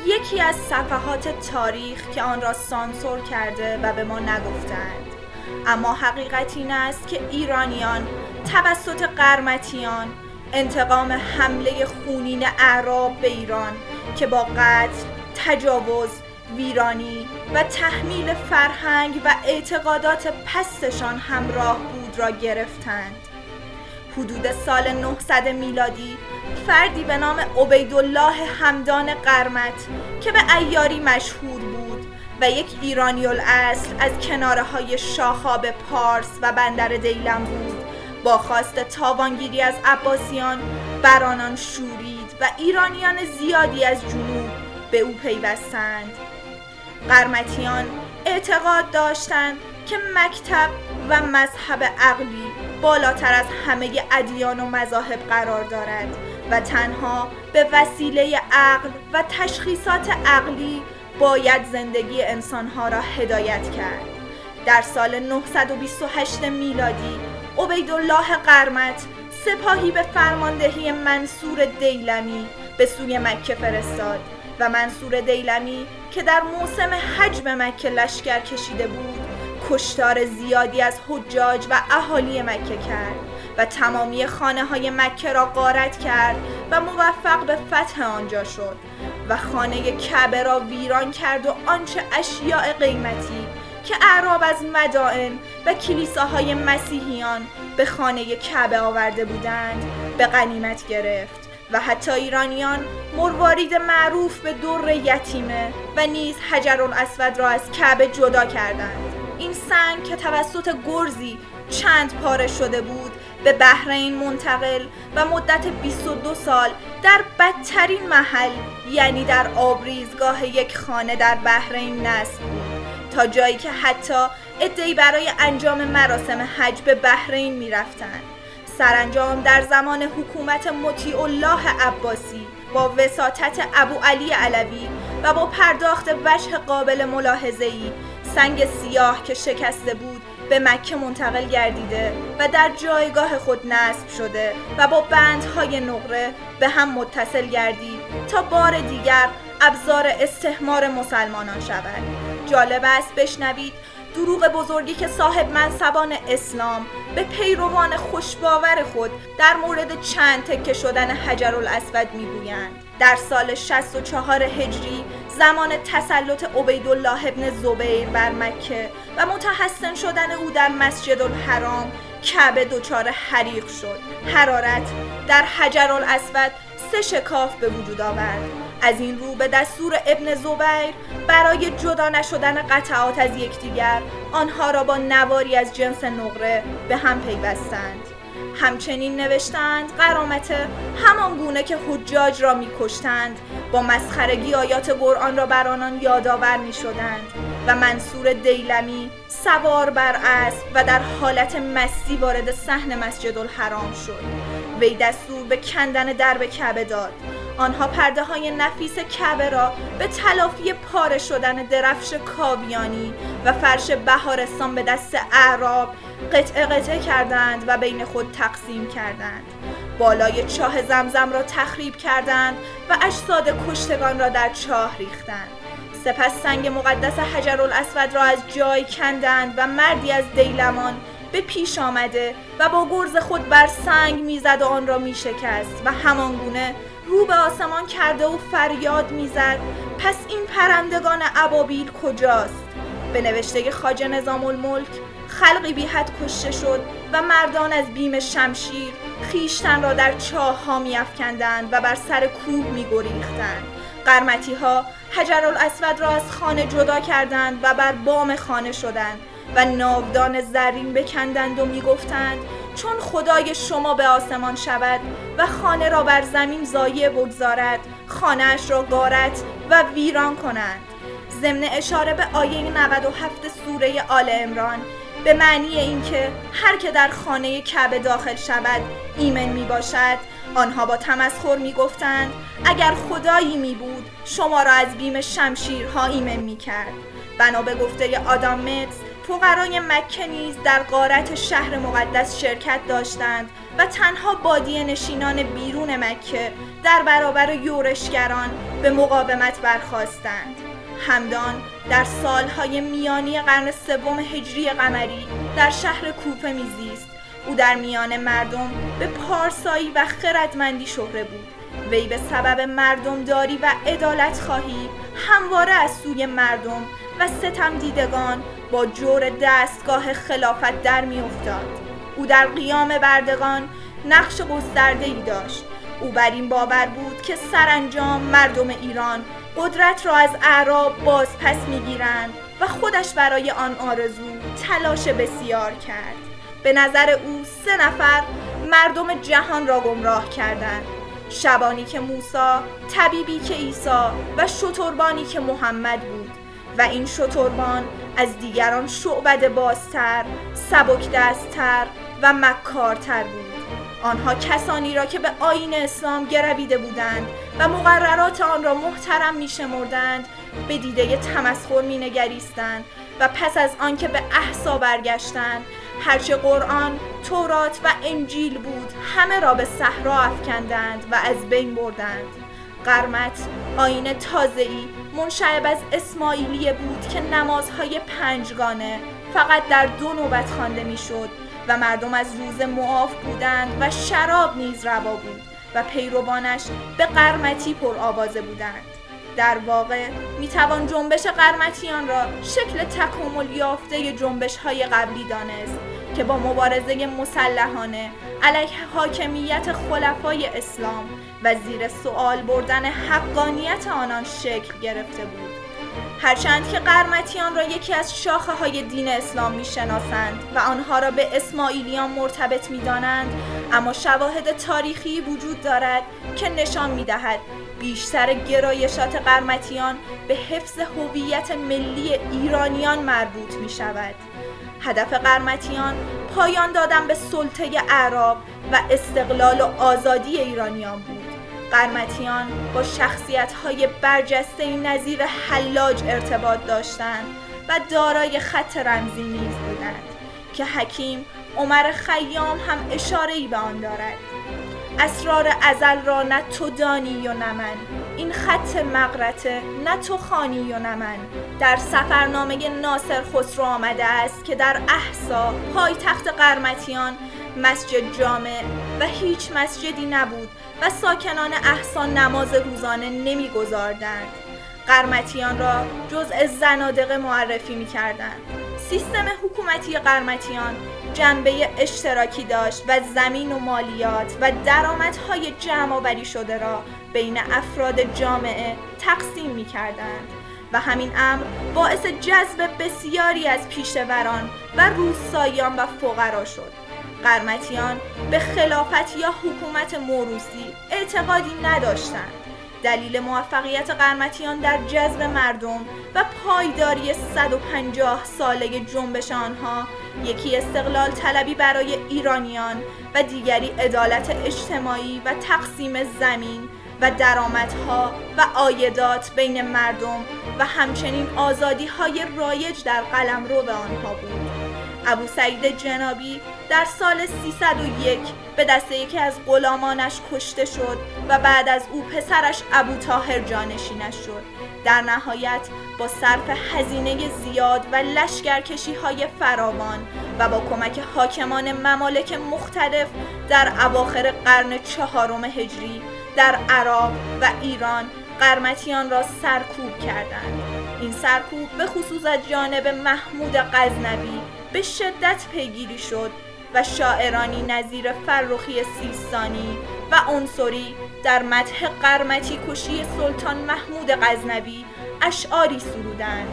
یکی از صفحات تاریخ که آن را سانسور کرده و به ما نگفتند. اما حقیقت این است که ایرانیان توسط قرمطیان انتقام حمله خونین اعراب به ایران که با قتل، تجاوز، ویرانی و تحمیل فرهنگ و اعتقادات پستشان همراه بود را گرفتند. حدود سال 900 میلادی فردی به نام عبیدالله همدان قرمط که به عیاری مشهور بود و یک ایرانی الاصل از کناره های شاخاب پارس و بندر دیلم بود، با خواست تاوانگیری از عباسیان بر آنان شورید و ایرانیان زیادی از جنوب به او پیوستند. قرمطیان اعتقاد داشتند که مکتب و مذهب عقلی بالاتر از همه ادیان و مذاهب قرار دارد و تنها به وسیله عقل و تشخیصات عقلی باید زندگی انسانها را هدایت کرد. در سال 928 میلادی عبیدالله قرمط سپاهی به فرماندهی منصور دیلمی به سوی مکه فرستاد و منصور دیلمی که در موسم حج به مکه لشکر کشیده بود، کشتار زیادی از حجاج و اهالی مکه کرد و تمامی خانه های مکه را غارت کرد و موفق به فتح آنجا شد و خانه کعبه را ویران کرد و آنچه اشیاء قیمتی که اعراب از مدائن و کلیساهای مسیحیان به خانه کعبه آورده بودند به غنیمت گرفت و حتی ایرانیان مروارید معروف به در یتیمه و نیز حجرالاسود را از کعبه جدا کردند. این سنگ که توسط گرزی چند پاره شده بود به بحرین منتقل و مدت 22 سال در بدترین محل، یعنی در آبریزگاه یک خانه در بحرین نصب بود، تا جایی که حتی عده‌ای برای انجام مراسم حج به بحرین می رفتند. سرانجام در زمان حکومت مطیع الله عباسی با وساطت ابو علی علوی و با پرداخت وجه قابل ملاحظه‌ای، سنگ سیاه که شکسته بود به مکه منتقل گردیده و در جایگاه خود نصب شده و با بندهای نقره به هم متصل گردید تا بار دیگر ابزار استحمار مسلمانان شود. جالب است بشنوید دروغ بزرگی که صاحب منصبان اسلام به پیروان خوشباور خود در مورد چند تکه شدن حجرالاسود میگویند. در سال 64 هجری زمان تسلط عبیدالله ابن زبیر بر مکه و متحسن شدن او در مسجد الحرام، کعبه دچار حریق شد. حرارت در حجرالاسود 3 شکاف به وجود آورد. از این رو به دستور ابن زبیر برای جدا نشدن قطعات از یکدیگر آنها را با نواری از جنس نقره به هم پیوستند. همچنین نوشتند قرامته همان گونه که حجاج را می‌کشتند با مسخرگی آیات قرآن را بر آنان یادآور می‌شدند و منصور دیلمی سوار بر اسب و در حالت مستی وارد صحن مسجد الحرام شد. وی دستور به کندن درب کعبه داد. آنها پرده های نفیس کعبه را به تلافی پاره شدن درفش کاویانی و فرش بهارستان به دست اعراب قطعه قطعه کردند و بین خود تقسیم کردند. بالای چاه زمزم را تخریب کردند و اجساد کشتگان را در چاه ریختند. سپس سنگ مقدس حجرالاسود را از جای کندند و مردی از دیلمان به پیش آمده و با گرز خود بر سنگ میزد و آن را میشکست و همانگونه رو به آسمان کرده و فریاد میزد پس این پرندگان ابابیل کجاست؟ به نوشته خواجه نظام الملک خلقی بی حد کشته شد و مردان از بیم شمشیر خیشتن را در چاه ها می افکندند و بر سر کوه می گریختند. قرمطی ها حجرالاسود را از خانه جدا کردند و بر بام خانه شدند و ناودان زرین بکندند و می گفتند چون خدای شما به آسمان شود و خانه را بر زمین ضایع بگذارد، خانه‌اش را غارت و ویران کنند. ضمن اشاره به آیه 97 سوره آل عمران به معنی اینکه هر که در خانه کعبه داخل شود ایمن می باشد، آنها با تمسخر می گفتند اگر خدایی می بود شما را از بیم شمشیرها ایمن می کرد. بنا به گفته آدام میتز فقرای مکه نیز در غارت شهر مقدس شرکت داشتند و تنها بادیه نشینان بیرون مکه در برابر یورشگران به مقاومت برخاستند. همدان در سالهای میانی قرن سوم هجری قمری در شهر کوفه میزیست. او در میان مردم به پارسایی و خردمندی شهره بود. وی به سبب مردمداری و عدالت خواهی همواره از سوی مردم و ستم دیدگان با جور دستگاه خلافت در می افتاد. او در قیام بردگان نقش گسترده‌ای داشت. او بر این باور بود که سرانجام مردم ایران قدرت را از اعراب باز پس می‌گیرند و خودش برای آن آرزو تلاش بسیار کرد. به نظر او 3 نفر مردم جهان را گمراه کردند: شبانی که موسی، طبیبی که عیسی و شتربانی که محمد بود. و این شتربان از دیگران شعبده بازتر، سبک دستتر و مکارتر بود. آنها کسانی را که به آیین اسلام گرویده بودند و مقررات آن را محترم می شمردند به دیده تمسخر می نگریستند و پس از آن که به احسا برگشتند هرچه قرآن، تورات و انجیل بود همه را به صحرا افکندند و از بین بردند. قرمت آیین تازه‌ای منشعب از اسماعیلیه بود که نمازهای 5گانه فقط در 2 نوبت خوانده میشد و مردم از روزه معاف بودند و شراب نیز روا بود و پیروانش به قرمتی پرآوازه بودند. در واقع میتوان جنبش قرمتیان را شکل تکامل یافته جنبش‌های قبلی دانست که با مبارزه مسلحانه علیه حاکمیت خلفای اسلام و زیر سوال بردن حقانیت آنان شکل گرفته بود. هرچند که قرمتیان را یکی از شاخه‌های دین اسلام می‌شناسند و آنها را به اسماعیلیان مرتبط می‌دانند، اما شواهد تاریخی وجود دارد که نشان می‌دهد بیشتر گرایشات قرمتیان به حفظ هویت ملی ایرانیان مربوط می‌شود. هدف قرمتیان پایان دادن به سلطه اعراب و استقلال و آزادی ایرانیان بود. قرمتیان با شخصیت‌های برجسته‌ای نظیر حلاج ارتباط داشتند و دارای خط رمزی نیز بودند که حکیم عمر خیام هم اشاره‌ای به آن دارد: اسرار ازل را نه تو دانی و نه من، این خط مغرته نه تو خوانی و نه من. در سفرنامه ناصر خسرو آمده است که در احسا پایتخت قرمتیان مسجد جامع و هیچ مسجدی نبود و ساکنان احسا نماز روزانه نمی‌گزاردند. قرمتیان را جزء زنادقه معرفی می‌کردند. سیستم حکومتی قرمتیان جنبه اشتراکی داشت و زمین و مالیات و درآمدهای جمع‌آوری شده را بین افراد جامعه تقسیم می‌کردند و همین امر باعث جذب بسیاری از پیشوران و روستاییان و فقرا شد. قرمتیان به خلافت یا حکومت موروثی اعتقادی نداشتند. دلیل موفقیت قرمتیان در جذب مردم و پایداری 150 ساله جنبش آنها یکی استقلال طلبی برای ایرانیان و دیگری عدالت اجتماعی و تقسیم زمین و درآمدها و عایدات بین مردم و همچنین آزادی‌های رایج در قلمرو آنها بود. ابو سعید جنابی در سال 301 به دست یکی از غلامانش کشته شد و بعد از او پسرش ابو طاهر جانشینش شد. در نهایت با صرف هزینه زیاد و لشکرکشی‌های فراوان و با کمک حاکمان ممالک مختلف در اواخر قرن 4 هجری در عراق و ایران قرمتیان را سرکوب کردند. این سرکوب به خصوص از جانب محمود غزنوی به شدت پیگیری شد و شاعرانی نظیر فرخی سیستانی و عنصری در مدح قرمتی کشی سلطان محمود غزنوی اشعاری سرودند: